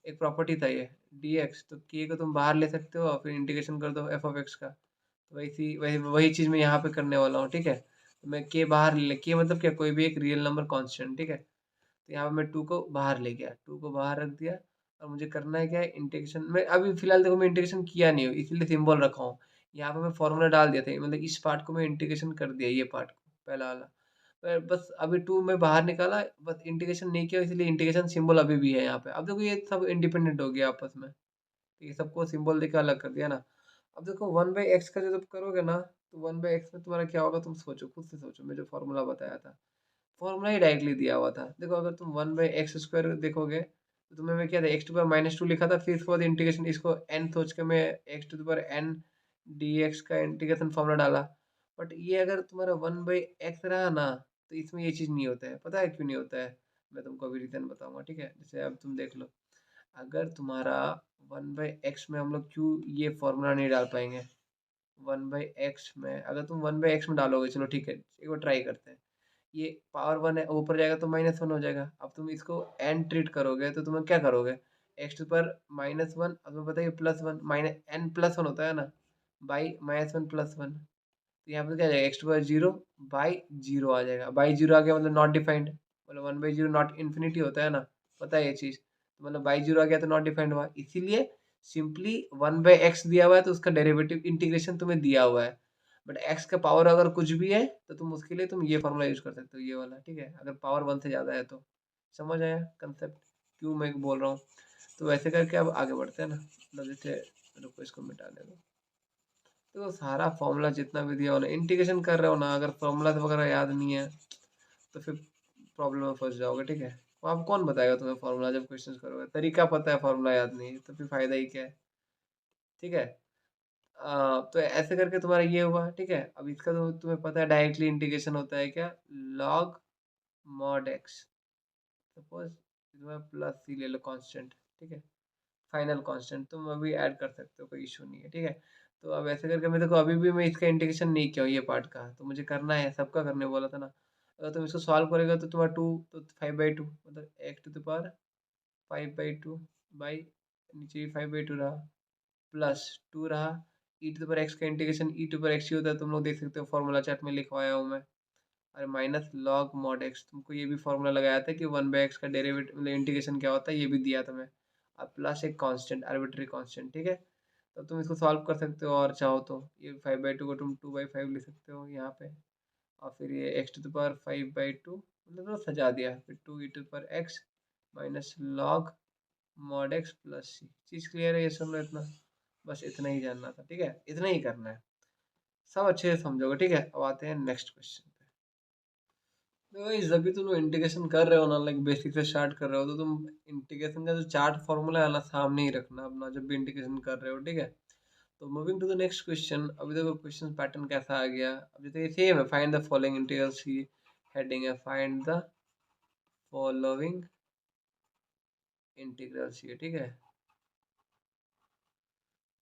एक प्रॉपर्टी था ये dx, तो k को तुम बाहर ले सकते हो और फिर इंटीग्रेशन कर दो f(x) का, तो वैसी वही वही चीज़ मैं यहाँ पे करने वाला हूँ, ठीक है। तो मैं k बाहर ले, k मतलब क्या, कोई भी एक रियल नंबर कांस्टेंट, ठीक है। तो यहाँ पे मैं 2 को बाहर ले गया, 2 को बाहर रख दिया, और मुझे करना है क्या है इंटीग्रेशन, मैं अभी फिलहाल देखो मैं इंटीग्रेशन किया नहीं हूँ इसीलिए सिंबल रखा हूँ, यहाँ पे मैं फॉर्मूला डाल दिया था, मतलब इस पार्ट को मैं इंटीग्रेशन कर दिया, ये पार्ट को पहला वाला, बस अभी 2 में बाहर निकाला, बस इंटीग्रेशन नहीं किया, इसलिए इंटीग्रेशन सिंबल अभी भी है यहाँ पे। अब देखो ये सब इंडिपेंडेंट हो गया आपस में, ये सबको सिंबल देके अलग कर दिया ना। अब देखो 1/x का जब करोगे ना, तो 1/x में तुम्हारा क्या होगा, तुम सोचो, खुद से सोचो। मैं जो फॉर्मूला बताया था, फॉर्मूला ही डायरेक्टली दिया हुआ था। देखो अगर तुम 1/x² देखोगे, तो तुम्हें मैं क्या था, x⁻² लिखा था, फिर इसके बाद इंटीग्रेशन, इसको n सोच के मैं x⁻n dx का इंटीग्रेशन फॉर्मूला डाला। बट ये अगर तुम्हारा 1/x रहा ना, तो इसमें ये चीज़ नहीं होता है। पता है क्यों नहीं होता है? मैं तुमको अभी रीज़न बताऊंगा, ठीक है? जैसे अब तुम देख लो, अगर तुम्हारा 1/x में हम लोग क्यों ये फॉर्मूला नहीं डाल पाएंगे, 1/x में अगर तुम 1/x में डालोगे, चलो ठीक है, एक बार ट्राई करते हैं। ये पावर 1 है, ऊपर जाएगा तो -1 हो जाएगा। अब तुम इसको n ट्रीट करोगे तो तुम्हें क्या करोगे, x⁻−1, अब तुम्हें बताइए +1 n+1 होता है ना, बाई -1 + 1, तो यहाँ पे क्या आ जाएगा, x⁻0/0 आ जाएगा। बाई जीरो आ गया मतलब नॉट डिफाइंड, मतलब 1/0 नॉट इन्फिनिटी होता है ना, पता है ये चीज़, तो मतलब बाई जीरो आ गया तो नॉट डिफाइंड हुआ, इसीलिए सिंपली 1/x दिया हुआ है तो उसका डेरिवेटिव इंटीग्रेशन तुम्हें दिया हुआ है। बट x का पावर अगर कुछ भी है तो तुम उसके लिए तुम ये फॉर्मूला यूज कर सकते हो, ये वाला, ठीक है? अगर पावर 1 से ज़्यादा है तो। समझ आया कंसेप्ट, क्यों मैं बोल रहा हूँ? तो वैसे करके अब आगे बढ़ते हैं ना, मतलब जैसे, रुको इसको मिटा दे दो। तो सारा फॉर्मूला जितना भी दिया हो ना, इंटीग्रेशन कर रहे हो ना, अगर फॉर्मूला वगैरह याद नहीं है तो फिर प्रॉब्लम में फंस जाओगे, ठीक है? वो अब कौन बताएगा तुम्हें फॉर्मूला, जब क्वेश्चंस करोगे तरीका पता है, फॉर्मूला याद नहीं है, तो फिर फायदा ही क्या है, ठीक है? तो ऐसे करके तुम्हारा ये हुआ, ठीक है? अब इसका तो तुम्हें पता है डायरेक्टली इंटीग्रेशन होता है क्या, लॉग मॉड एक्स। सपोज तुम्हें प्लस सी ले लो कांस्टेंट, ठीक है? फाइनल कांस्टेंट तुम अभी ऐड कर सकते हो, कोई इशू नहीं है, ठीक है? तो अब ऐसे करके मैं देखो, अभी भी मैं इसका इंटीग्रेशन नहीं किया हूँ ये पार्ट का, तो मुझे करना है, सबका करने बोला था ना। अगर तुम इसको सॉल्व करेगा तो तुम्हारा 2, तो 5/2, मतलब x⁻5/2 बाई, नीचे भी 5/2 रहा, प्लस 2 रहा, e⁻x का इंटीग्रेशन e⁻x ही होता है, तुम लोग देख सकते हो, फॉर्मूला चार्ट में लिखवाया हूँ मैं। और माइनस लॉग मॉड एक्स, तुमको ये भी फॉर्मूला लगाया था कि 1/x का डेरिवेटिव मतलब इंटीग्रेशन क्या होता है, ये भी दिया था मैं। अब प्लस एक कांस्टेंट, आर्बिट्री कांस्टेंट, ठीक है? तब तुम इसको सॉल्व कर सकते हो, और चाहो तो ये 5/2 को तुम 2/5 लिख सकते हो यहाँ पे, और फिर ये x⁻5/2, मतलब तो सजा दिया, फिर 2e⁻x minus log mod x plus c. चीज़ क्लियर है ये सब में इतना? बस इतना ही जानना था, ठीक है? इतना ही करना है, सब अच्छे से समझोगे, ठीक है? अब आते हैं नेक्स्ट क्वेश्चन पे। तो भाई जब भी तुम लोग इंटीग्रेशन कर रहे हो ना, लाइक बेसिक से स्टार्ट कर रहे हो, तो तुम इंटीग्रेशन का जो चार्ट फॉर्मूला है ना, सामने ही रखना अपना, जब भी इंटीग्रेशन कर रहे हो, ठीक है? तो moving to the next question, अभी देखो क्वेश्चन पैटर्न कैसा आ गया। अभी तो ये सेम है, फाइंड द फॉलोइंग इंटीग्रल्स की हेडिंग है, फाइंड द फॉलोइंग इंटीग्रल्स, ये ठीक है?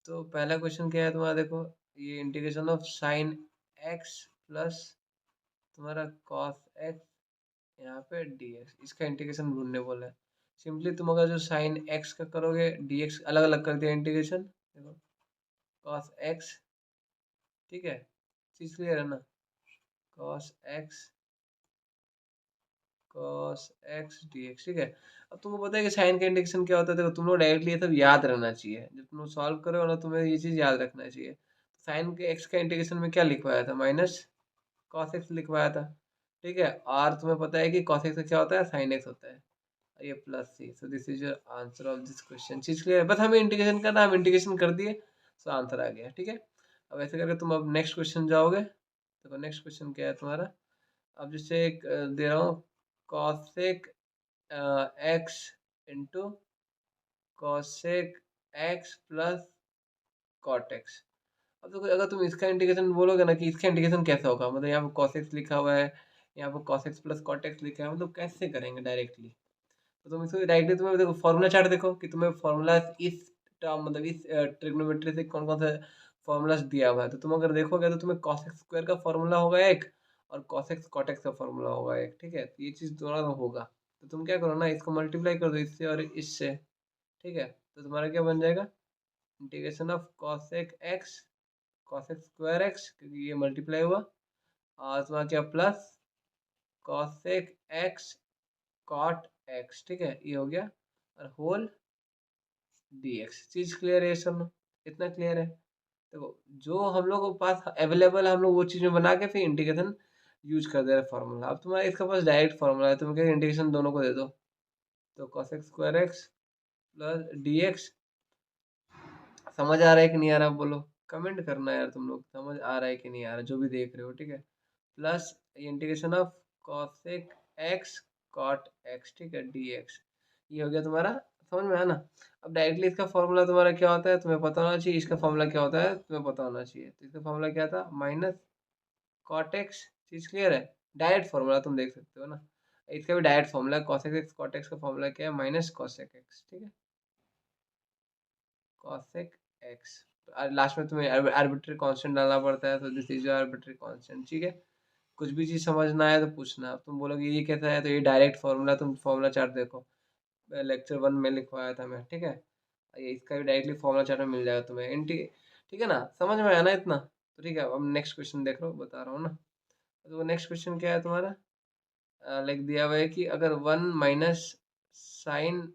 तो पहला क्वेश्चन क्या है तुम्हारा, देखो, ये integration of sine x plus तुम्हारा कॉस एक्स, यहाँ पे dx, इसका इंटीग्रेशन ढूंढने बोला है। सिंपली तुम अगर जो साइन एक्स का करोगे, dx अलग अलग कर दिया इंटीग्रेशन, देखो कॉस एक्स, ठीक है? चीज क्लियर है ना? Cos x, cos x dx, ठीक है? अब तुमको पता है कि साइन का इंटीग्रेशन क्या होता है, देखो तुम लोग डायरेक्टली ये सब याद रहना चाहिए, जब तुम लोग सॉल्व करो ना, तुम्हें ये चीज याद रखना चाहिए। साइन के एक्स का इंटीग्रेशन में क्या लिखवाया था, माइनस कॉस एक्स लिखवाया था, ठीक है? और तुम्हें पता है कि कॉस एक्स का क्या होता है, साइन एक्स होता है, ये plus C. So this is your answer of this question. चीज क्लियर है? बस हमें इंटीग्रेशन करना, हम इंटीग्रेशन कर दिए, सो आंसर आ गया, ठीक है? अब ऐसे करके तुम अब नेक्स्ट क्वेश्चन जाओगे, देखो नेक्स्ट क्वेश्चन क्या है तुम्हारा। अब जैसे एक दे रहा हूँ, cosec X into cosec X plus cot X. अब देखो अगर तुम इसका इंटीग्रेशन बोलोगे ना, कि इसका इंटीग्रेशन कैसा होगा, मतलब यहाँ पे cos x लिखा हुआ है, यहाँ पे cos x plus cot X लिखा है, मतलब कैसे करेंगे डायरेक्टली? तो तुम इसको डायरेक्टली, तुम्हें देखो फॉर्मूला चार्ट देखो, कि तुम्हें फॉर्मूला इस टर्म, मतलब इस ट्रिग्नोमेट्री से कौन कौन सा फॉर्मूलाज दिया हुआ है, तो तुम अगर देखोगे तो तुम्हें cos x स्क्वायर का फॉर्मूला होगा एक, और cos x cot x का फॉर्मूला होगा एक, ठीक है? तो ये चीज़ दोनों में होगा, तो तुम क्या करो ना, इसको मल्टीप्लाई कर दो इससे और इससे, ठीक है? तो तुम्हारा क्या बन जाएगा, integration of cos x square x, क्योंकि ये मल्टीप्लाई हुआ, और तुम्हारा क्या plus cosec x cot x, ठीक है? ये हो गया, और होल dx। चीज क्लियर है ये सब में? इतना क्लियर है? देखो जो हम लोग के पास अवेलेबल है, हम लोग वो चीज में बना के फिर इंटीग्रेशन यूज कर दे रहे फॉर्मूला। अब तुम्हारा इसका पास डायरेक्ट फॉर्मूला है, तुम क्या इंटीग्रेशन दोनों को दे दो, तो cos x square x plus D x. समझ आ रहा है कि नहीं आ रहा बोलो, कमेंट करना यार तुम लोग, समझ आ रहा है कि नहीं आ रहा जो भी देख रहे हो, ठीक है। Plus integration of cosec x cot x, ठीक है, dx। ये हो गया तुम्हारा, समझ में आया ना। अब डायरेक्टली इसका फॉर्मूला तुम्हारा क्या होता है तुम्हें पता होना चाहिए, इसका फॉर्मूला क्या होता है तुम्हें पता होना चाहिए। तो इसका फॉर्मूला क्या था, माइनस कॉट एक्स। चीज क्लियर है, डायरेक्ट फॉर्मूला तुम देख सकते हो ना। इसका भी direct formula cosec x cot x का फॉर्मूला क्या है, माइनस cosec x, ठीक है, cosec x। लास्ट में तुम्हें आर्बिट्री कांस्टेंट डालना पड़ता है, तो this is your arbitrary constant, ठीक है। कुछ भी चीज समझना है तो पूछना। अब तुम बोलोगे ये कैसा है, तो ये डायरेक्ट फॉर्मूला, तुम फॉर्मूला चार्ट देखो, लेक्चर 1 में लिखवाया था मैं, ठीक है। ये इसका भी डायरेक्टली फॉर्मूला चार्ट में मिल जाएगा तुम्हें, ठीक है ना, समझ में आया ना इतना। तो ठीक है, अब नेक्स्ट क्वेश्चन देख लो, बता रहा हूँ ना। तो नेक्स्ट क्वेश्चन क्या है तुम्हारा, लाइक दिया हुआ है कि अगर 1 minus sine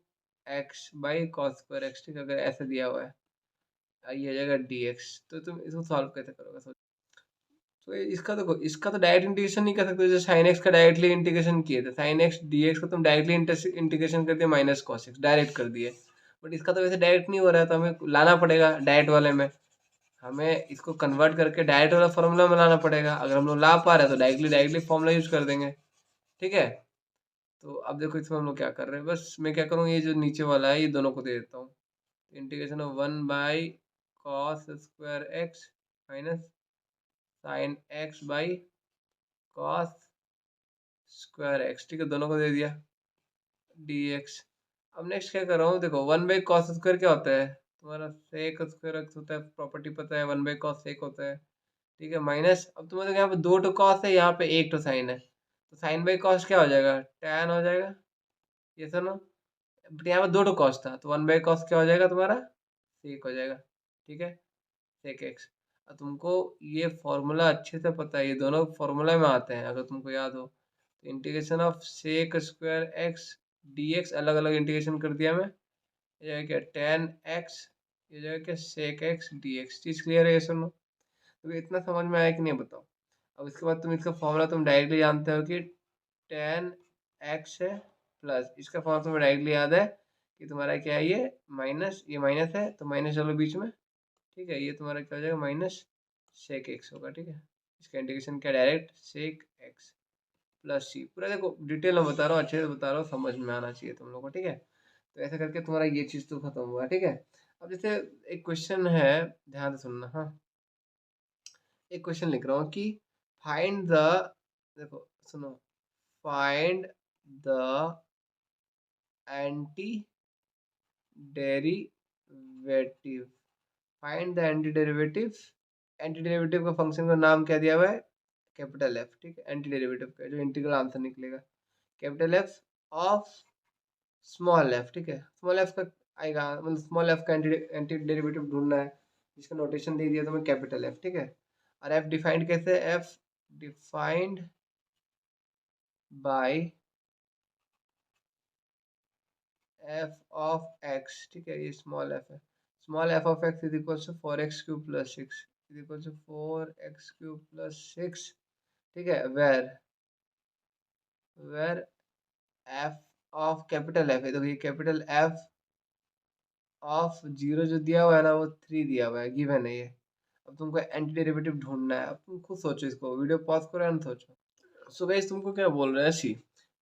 x by cos square x, ठीक है, अगर ऐसे दिया हुआ है, ये हो जाएगा डी एक्स। तो तुम इसको सॉल्व कैसे करोगे, तो इसका तो डायरेक्ट इंटीग्रेशन नहीं कर सकते, जैसे साइन एक्स का डायरेक्टली इंटीग्रेशन किए थे, साइन एक्स डीएक्स को तुम डायरेक्टली इंटीग्रेशन कर दिए माइनस कॉस एक्स, डायरेक्ट कर दिए। बट इसका तो वैसे डायरेक्ट नहीं हो रहा है, तो हमें लाना पड़ेगा डायरेक्ट वाले में, हमें इसको कन्वर्ट करके डायरेक्ट वाला फॉर्मूला में लाना पड़ेगा। अगर हम लोग ला पा रहे हैं तो डायरेक्टली फॉर्मूला यूज कर देंगे, ठीक है। तो अब देखो इसमें हम लोग क्या कर रहे हैं, बस मैं क्या करूँ, ये जो नीचे वाला है ये दोनों को दे देता हूँ। Integration of 1 by cos square x minus sine x by cos square x, ठीक है, दोनों को दे दिया डी एक्स। अब नेक्स्ट क्या कर रहा हूँ, देखो 1 बाई कॉस स्क्वायर क्या होता है तुम्हारा, सेक स्क्वायर एक्स होता है, प्रॉपर्टी पता है, 1 बाई कॉस सेक होता है, ठीक है, माइनस। अब तुम्हारे यहाँ पे दो टो कॉस है, यहाँ पे एक टो साइन है, तो साइन बाई कॉस क्या हो जाएगा, टैन हो जाएगा, ये सुनो। बट यहाँ पे दो टो कॉस था, तो 1 बाई कॉस क्या हो जाएगा तुम्हारा, सेक हो जाएगा, ठीक है, सेक एक्स। अब तुमको ये फॉर्मूला अच्छे से पता है, ये दोनों फॉर्मूला में आते हैं अगर तुमको याद हो। तो integration of sec square X D X, अलग अलग इंटीग्रेशन कर दिया मैं, ये जाएगा क्या टेन एक्स, ये जाएगा क्या सेक एक्स डी एक्स। चीज़ क्लियर है ये सुनो, तो इतना समझ में आया कि नहीं बताओ। अब इसके बाद तुम इसका फॉर्मूला तुम डायरेक्टली जानते हो कि टेन एक्स है, प्लस इसका फॉर्मूला तुम्हें डायरेक्टली याद है कि तुम्हारा क्या है, ये माइनस है तो माइनस चलो बीच में, ठीक है, ये तुम्हारा क्या हो जाएगा माइनस सेक एक्स होगा, ठीक है। इसका इंटीग्रेशन क्या डायरेक्ट सेक एक्स प्लस सी, पूरा देखो डिटेल में बता रहा हूँ, अच्छे से बता रहा हूँ, समझ में आना चाहिए तुम लोग को, ठीक है। तो ऐसा करके तुम्हारा ये चीज़ तो खत्म हुआ, ठीक है। अब जैसे एक क्वेश्चन है, ध्यान से सुनना, हाँ। एक क्वेश्चन लिख रहा हूँ कि फाइंड द, देखो सुनो, find the anti derivative, find the anti derivative. Anti derivative का फंक्शन का नाम क्या दिया हुआ है, कैपिटल एफ, ठीक है, एंटी डेरिवेटिव का जो इंटीग्रल आंसर निकलेगा, capital F of small F, ठीक है, स्मॉल एफ का आएगा, मतलब स्मॉल एफ का एंटी डेरिवेटिव ढूंढना है, जिसका नोटेशन दे दिया तुम्हें कैपिटल एफ, ठीक है। और एफ डिफाइंड कैसे, F defined by F of X, ठीक है, ये स्मॉल एफ है, small F of X is equal to 4x³ + 6 is equal to 4x³ + 6, ठीक है, where F of capital F है, तो ये कैपिटल एफ ऑफ जीरो जो दिया हुआ है ना वो 3 दिया हुआ है, गिवन है ये। अब तुमको एंटी डेरिवेटिव ढूंढना है, अब तुम खुद सोचो, इसको वीडियो पॉज करो एंड सोचो। सो गाइस तुमको क्या बोल रहा है, सी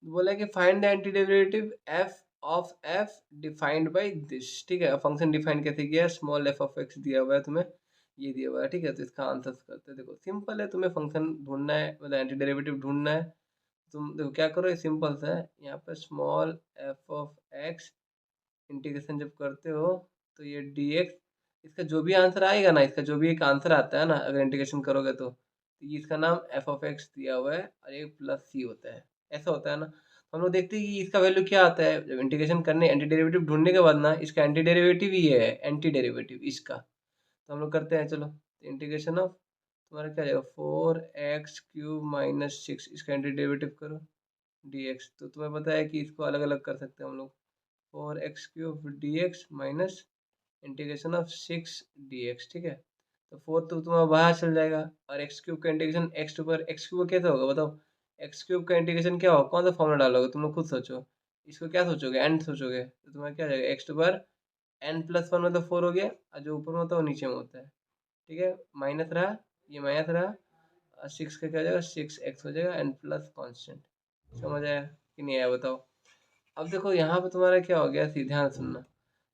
बोला है कि find the anti derivative F of F defined by this, ठीक है। फंक्शन डिफाइन कैसे किया है, स्मॉल एफ ऑफ एक्स दिया हुआ है तुम्हें, ये दिया हुआ है, ठीक है। तो इसका आंसर करते हैं, देखो सिंपल है, तुम्हें फंक्शन ढूंढना है, मतलब एंटी डेरिवेटिव ढूंढना है। तुम देखो क्या करो, ये सिंपल सा है, यहाँ पे small F of x integration जब करते हो तो ये डी एक्स, इसका जो भी आंसर आएगा ना, इसका जो भी एक आंसर आता है ना अगर इंटीग्रेशन करोगे तो ये इसका नाम एफ ऑफ एक्स दिया हुआ है और ये प्लस सी होता है, ऐसा होता है ना। तो हम लोग देखते हैं कि इसका वैल्यू क्या आता है जब इंटीग्रेशन करने, एंटी डेरिवेटिव ढूंढने के बाद ना, इसका एंटी डेरिवेटिव ही है, एंटी डेरिवेटिव इसका। तो हम लोग करते हैं, चलो इंटीग्रेशन ऑफ तुम्हारा क्या आ जाएगा 4x³ - 6, इसका एंटी डेरिवेटिव करो डी एक्स। तो तुम्हें पता है कि इसको अलग अलग कर सकते हैं हम लोग, 4x³ dx minus integration of 6 dx, ठीक है। तो 4 तो तुम्हारा बाहर चल जाएगा, और एक्स क्यूब का इंटीग्रेशन एक्स टू पर एक्स क्यूब कैसे होगा बताओ? एक्स क्यूब का इंटीग्रेशन क्या होगा, कौन सा फॉर्मूला डालोगे तुम लोग खुद सोचो। इसको क्या सोचोगे, एन सोचोगे, तो तुम्हारा क्या जाएगा, एक्स टू पर n+1 मतलब 4 हो गया, और जो ऊपर में होता है वो नीचे में होता है। ठीक है, माइनस रहा, ये माइनस रहा, और 6 का क्या हो जाएगा, 6x हो जाएगा, एन प्लस कॉन्स्टेंट। समझ आया कि नहीं आया बताओ? अब देखो यहाँ पे तुम्हारा क्या हो गया, ध्यान सुनना,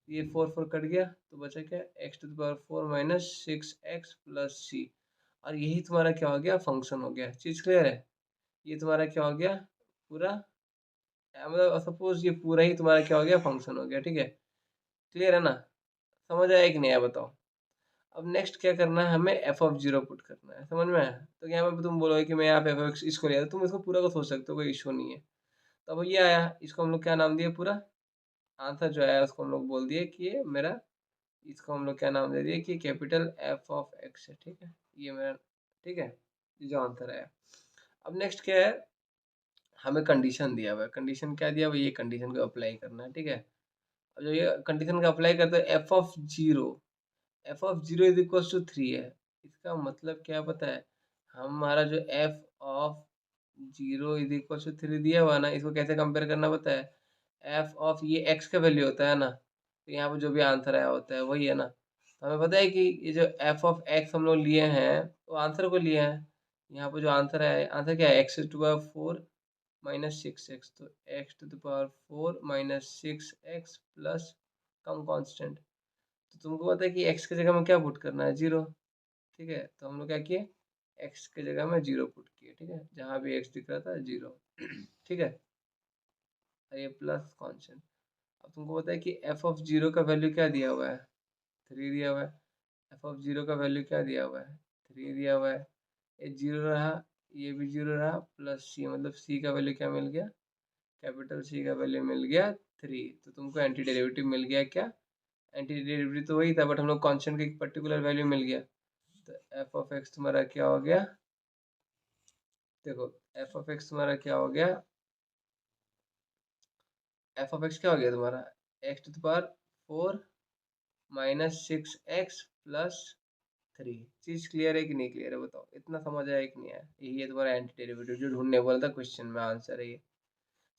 ये 4 कट गया, तो बचा क्या, x⁴ माइनस 6x प्लस सी, और यही तुम्हारा क्या हो गया, फंक्शन हो गया। चीज़ क्लियर है? ये तुम्हारा क्या हो गया, पूरा, मतलब सपोज ये पूरा ही तुम्हारा क्या हो गया, फंक्शन हो गया। ठीक है, क्लियर है ना? समझ आया कि नहीं आया बताओ? अब नेक्स्ट क्या करना है, हमें f(0) पुट करना है। समझ में आया? तो यहाँ पे तुम बोलोगे कि मैं यहाँ पे f(x) इसको लिया, तो तुम इसको पूरा को सोच सकते हो, कोई इशू नहीं है। तो अब ये आया, इसको हम लोग क्या नाम दिए, पूरा आंसर जो आया उसको हम लोग बोल दिए कि ये मेरा, इसको हम लोग क्या नाम दे दिए कि कैपिटल f(x) है। ठीक है, ये मेरा, ठीक है, ये जो आंसर आया। अब नेक्स्ट क्या है, हमें कंडीशन दिया हुआ है। कंडीशन क्या दिया हुआ है, ये कंडीशन को अप्लाई करना है। ठीक है, अब जो ये कंडीशन का अप्लाई करते हैं, f(0) इज इक्वल टू 3 है। इसका मतलब क्या पता है, हमारा जो f(0) इज इक्वल टू 3 दिया हुआ है ना, इसको कैसे कंपेयर करना पता है, ये x का वैल्यू होता है ना, तो यहाँ पे जो भी आंसर आया होता है वही है ना। तो हमें पता है कि ये जो f(x) हम लोग लिए हैं, वो आंसर को लिए हैं। यहाँ पे जो आंसर है, आंसर क्या है, x⁴ माइनस 6x, तो x⁴ माइनस 6x प्लस कम कांस्टेंट। तो तुमको पता है कि x की जगह में क्या पुट करना है, 0। ठीक है, तो हम लोग क्या किए, x की जगह में 0 पुट किए। ठीक है, जहाँ भी x दिख रहा था 0। ठीक है, और ये प्लस कांस्टेंट। अब तुमको पता है कि f(0) का वैल्यू क्या दिया हुआ है, 3 दिया हुआ है। f(0) का वैल्यू क्या दिया हुआ है, 3 दिया हुआ है। ये 0 रहा, ये भी 0 रहा, प्लस c, मतलब c का वैल्यू क्या मिल गया, कैपिटल C का वैल्यू मिल गया 3। तो तुमको एंटी डेरिवेटिव मिल गया क्या, एंटी डेरिवेटिव तो वही था, बट हम लोग कांस्टेंट का एक पर्टिकुलर वैल्यू मिल गया। तो f(x) तुम्हारा क्या हो गया, देखो f(x) तुम्हारा क्या हो गया, f(x) क्या हो गया तुम्हारा, x⁴ माइनस 6x प्लस 3। चीज क्लियर है कि नहीं क्लियर है बताओ? इतना समझ आया कि नहीं आया? यही है तुम्हारा एंटी डेरिवेटिव जो ढूंढने वाला था क्वेश्चन में, आंसर है ये।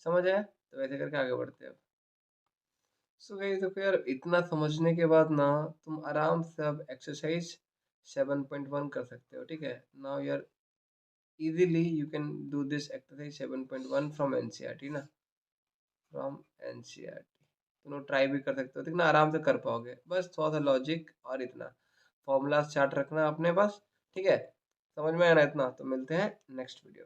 समझ आया? तो वैसे करके आगे बढ़ते हैं अब। सो गाइस, देखो यार, इतना समझने के बाद ना तुम आराम से अब एक्सरसाइज 7.1 कर सकते हो। ठीक है, नाउ यार easily you can do this exercise 7.1 from NCERT ना, फ्रॉम एनसीईआरटी। तुम लोग ट्राई भी कर सकते हो, देखना आराम से कर पाओगे। बस थोड़ा सा लॉजिक और इतना फॉर्मूला चार्ट रखना अपने पास। ठीक है, समझ में आया ना इतना? तो मिलते हैं नेक्स्ट वीडियो।